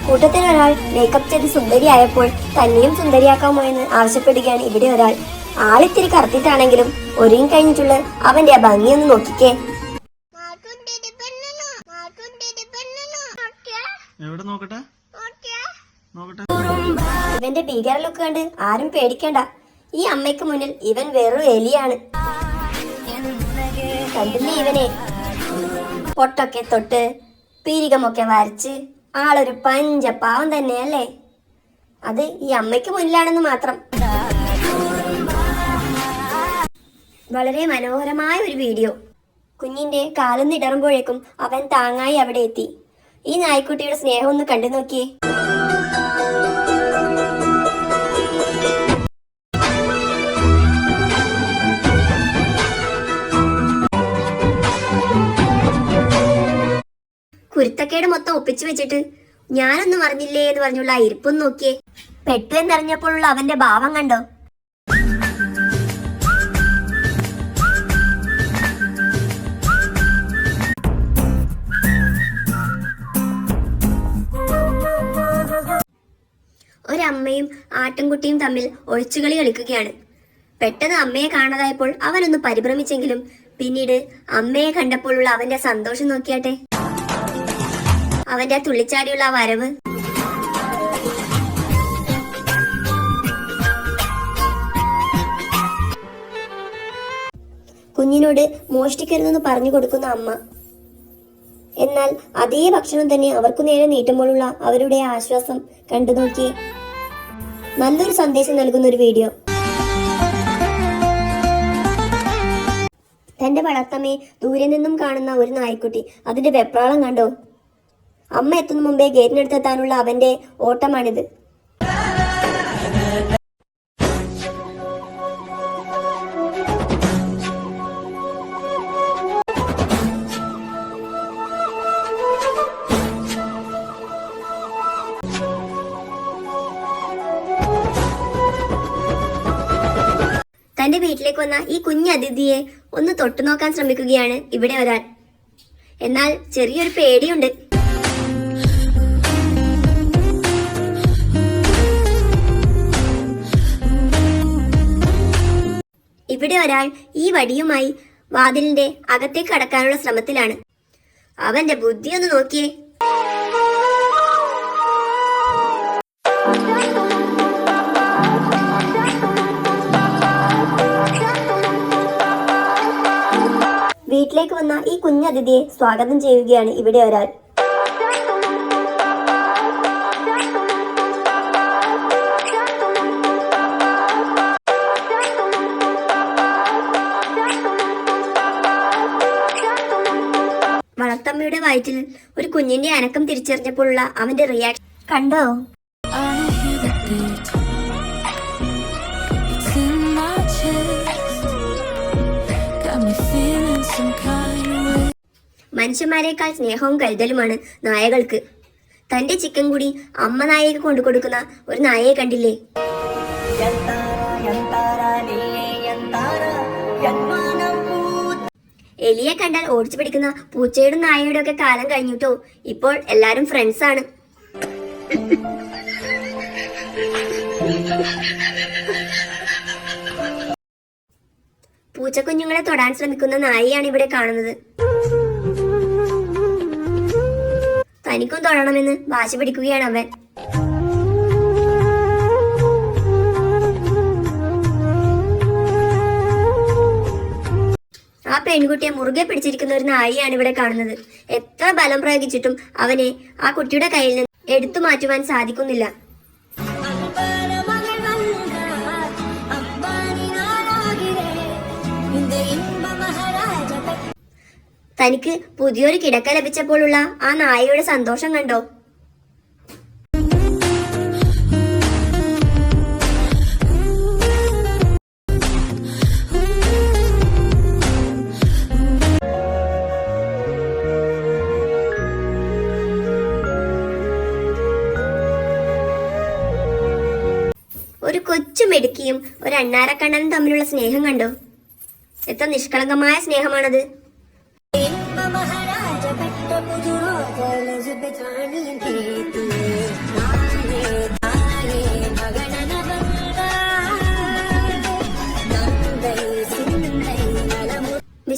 കൂട്ടത്തിൽ ഒരാൾ മേക്കപ്പ് ചെയ്ത് സുന്ദരിയായപ്പോൾ തന്നെയും സുന്ദരിയാക്കാമോ എന്ന് ആവശ്യപ്പെടുകയാണ് ഇവിടെ ഒരാൾ. ആളിത്തിരി കറുത്തിട്ടാണെങ്കിലും ഒരുങ്ങി കഴിഞ്ഞിട്ടുള്ള അവന്റെ ആ ഭംഗിയൊന്ന് നോക്കിക്കേ. ഇവന്റെ ഭീകര ലുക്ക് കണ്ട് ആരും പേടിക്കണ്ട. ഈ അമ്മയ്ക്ക് മുന്നിൽ ഇവൻ വെറും എലിയാണ്. കണ്ടില്ലേ ഇവനെ? പൊട്ടൊക്കെ തൊട്ട് പീരികമൊക്കെ വരച്ച് ആളൊരു പഞ്ചപാവം തന്നെയല്ലേ? അത് ഈ അമ്മയ്ക്ക് മുന്നിലാണെന്ന് മാത്രം. വളരെ മനോഹരമായ ഒരു വീഡിയോ. കുഞ്ഞിന്റെ കാലൊന്ന് ഇടറുമ്പോഴേക്കും അവൻ താങ്ങായി അവിടെ എത്തി. ഈ നായ്ക്കുട്ടിയുടെ സ്നേഹം ഒന്ന് കണ്ടു നോക്കിയേ. കുരുത്തക്കേട് മൊത്തം ഒപ്പിച്ചു വെച്ചിട്ട് ഞാനൊന്നും അറിഞ്ഞില്ലേ എന്ന് പറഞ്ഞുള്ള ഇരിപ്പൊന്ന് നോക്കിയേ. പെട്ടു എന്നറിഞ്ഞപ്പോഴുള്ള അവന്റെ ഭാവം കണ്ടോ? ഒരമ്മയും ആട്ടിൻകുട്ടിയും തമ്മിൽ ഒളിച്ചുകളി കളിക്കുകയാണ്. പെട്ടെന്ന് അമ്മയെ കാണാതായപ്പോൾ അവനൊന്ന് പരിഭ്രമിച്ചെങ്കിലും പിന്നീട് അമ്മയെ കണ്ടപ്പോഴുള്ള അവന്റെ സന്തോഷം നോക്കിയാട്ടെ. അവന്റെ തുള്ളിച്ചാടിയുള്ള ആ വരവ്. കുഞ്ഞിനോട് മോഷ്ടിക്കരുതെന്ന് പറഞ്ഞു കൊടുക്കുന്ന അമ്മ. എന്നാൽ അതേ ഭക്ഷണം തന്നെ അവർക്കു നേരെ നീട്ടുമ്പോഴുള്ള അവരുടെ ആശ്വാസം കണ്ടു നോക്കിയേ. നല്ലൊരു സന്ദേശം നൽകുന്ന ഒരു വീഡിയോ. തന്റെ വളർത്തമ്മയെ ദൂരെ നിന്നും കാണുന്ന ഒരു നായ്ക്കുട്ടി അതിന്റെ വെപ്രാളം കണ്ടോ? അമ്മ എത്തുന്ന മുമ്പേ ഗേറ്റിനടുത്തെത്താനുള്ള അവന്റെ ഓട്ടമാണിത്. തന്റെ വീട്ടിലേക്ക് വന്ന ഈ കുഞ്ഞു അതിഥിയെ ഒന്ന് തൊട്ടു നോക്കാൻ ശ്രമിക്കുകയാണ് ഇവിടെ ഒരാൾ. എന്നാൽ ചെറിയൊരു പേടിയുണ്ട്. ഇവിടെ ഒരാൾ ഈ വടിയുമായി വാതിലിന്റെ അകത്തേക്ക് കടക്കാനുള്ള ശ്രമത്തിലാണ്. അവന്റെ ബുദ്ധി ഒന്ന് നോക്കിയേ. വീട്ടിലേക്ക് വന്ന ഈ കുഞ്ഞതിഥിയെ സ്വാഗതം ചെയ്യുകയാണ് ഇവിടെ ഒരാൾ. വളർത്തമ്മയുടെ വയറ്റിൽ ഒരു കുഞ്ഞിന്റെ അനക്കം തിരിച്ചറിഞ്ഞപ്പോഴുള്ള അവന്റെ റിയാക്ഷൻ കണ്ടോ? മനുഷ്യന്മാരെക്കാൾ സ്നേഹവും കരുതലുമാണ് നായകൾക്ക്. തന്റെ ചിക്കൻ കൂടി അമ്മ നായക്ക് കൊണ്ടു കൊടുക്കുന്ന ഒരു നായയെ കണ്ടില്ലേ? എലിയെ കണ്ടാൽ ഓടിച്ചു പിടിക്കുന്ന പൂച്ചയുടെ നായയുടെ ഒക്കെ കാലം കഴിഞ്ഞിട്ടോ. ഇപ്പോൾ എല്ലാരും ഫ്രണ്ട്സ് ആണ്. പൂച്ചക്കുഞ്ഞുങ്ങളെ തൊടാൻ ശ്രമിക്കുന്ന നായയാണ് ഇവിടെ കാണുന്നത്. തനിക്കും തൊടണമെന്ന് വാശി പിടിക്കുകയാണ് അവൻ. ആ പെൺകുട്ടിയെ മുറുകെ പിടിച്ചിരിക്കുന്ന ഒരു നായിയാണ് ഇവിടെ കാണുന്നത്. എത്ര ബലം പ്രയോഗിച്ചിട്ടും അവനെ ആ കുട്ടിയുടെ കയ്യിൽ നിന്ന് എടുത്തു മാറ്റുവാൻ സാധിക്കുന്നില്ല. തനിക്ക് പുതിയൊരു കിടക്ക ലഭിച്ചപ്പോഴുള്ള ആ നായയുടെ സന്തോഷം കണ്ടോ? ഒരു കൊച്ചു മെടുക്കിയും ഒരു അണ്ണാരക്കണ്ണനും തമ്മിലുള്ള സ്നേഹം കണ്ടോ? എത്ര നിഷ്കളങ്കമായ സ്നേഹമാണത്.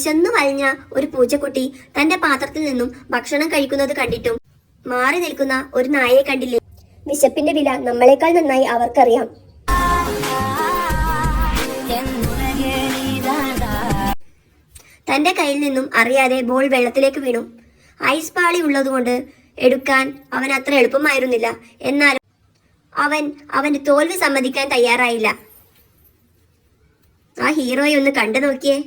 വിശന്നു വലഞ്ഞ ഒരു പൂച്ചക്കുട്ടി തന്റെ പാത്രത്തിൽ നിന്നും ഭക്ഷണം കഴിക്കുന്നത് കണ്ടിട്ടും മാറി നിൽക്കുന്ന ഒരു നായയെ കണ്ടില്ലേ? വിശപ്പിന്റെ വില നമ്മളെക്കാൾ നന്നായി അവർക്കറിയാം. തന്റെ കയ്യിൽ നിന്നും അറിയാതെ ബോൾ വെള്ളത്തിലേക്ക് വീണു. ഐസ് പാളി ഉള്ളതുകൊണ്ട് എടുക്കാൻ അവൻ അത്ര എളുപ്പമായിരുന്നില്ല. എന്നാലും അവന്റെ തോൽവി സമ്മതിക്കാൻ തയ്യാറായില്ല. ആ ഹീറോയെ ഒന്ന് കണ്ടു നോക്കിയേ.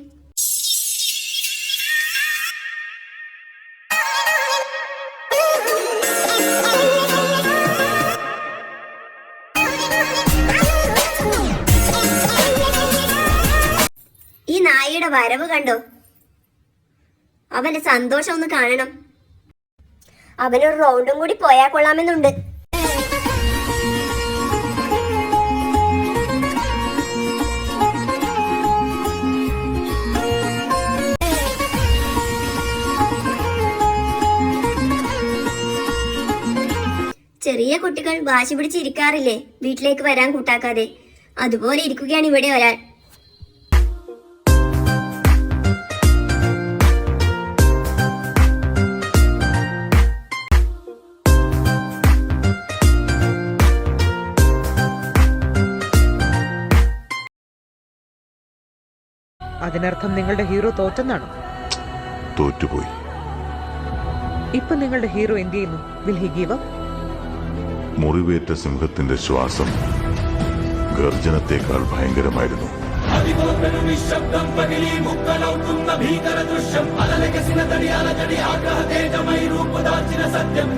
ഈ നായയുടെ വരവ് കണ്ടോ? അവന്റെ സന്തോഷം ഒന്ന് കാണണം. അവനൊരു റൗണ്ടും കൂടി പോയാ കൊള്ളാമെന്നുണ്ട്. ചെറിയ കുട്ടികൾ വാശി പിടിച്ചിരിക്കാറില്ലേ വീട്ടിലേക്ക് വരാൻ കൂട്ടാക്കാതെ? അതുപോലെ ഇരിക്കുകയാണ് ഇവിടെ ഒരാൾ. അതിനർത്ഥം നിങ്ങളുടെ ഹീറോ തോറ്റെന്നാണോ? തോറ്റുപോയി. ഇപ്പൊ നിങ്ങളുടെ ഹീറോ എന്ത് ചെയ്യുന്നു? Will he give up? മുറിവേറ്റ സിംഹത്തിന്റെ ശ്വാസം ഗർജനത്തെക്കാൾ ഭയങ്കരമായിരുന്നു. നിശബ്ദം പകിലി മുക്കലൗക്കുന്ന ഭീകര ദൃശ്യം അലലകസിന തടി അലജടി ആഗ്രഹ തേജമൈ രൂപദാചിന സത്യം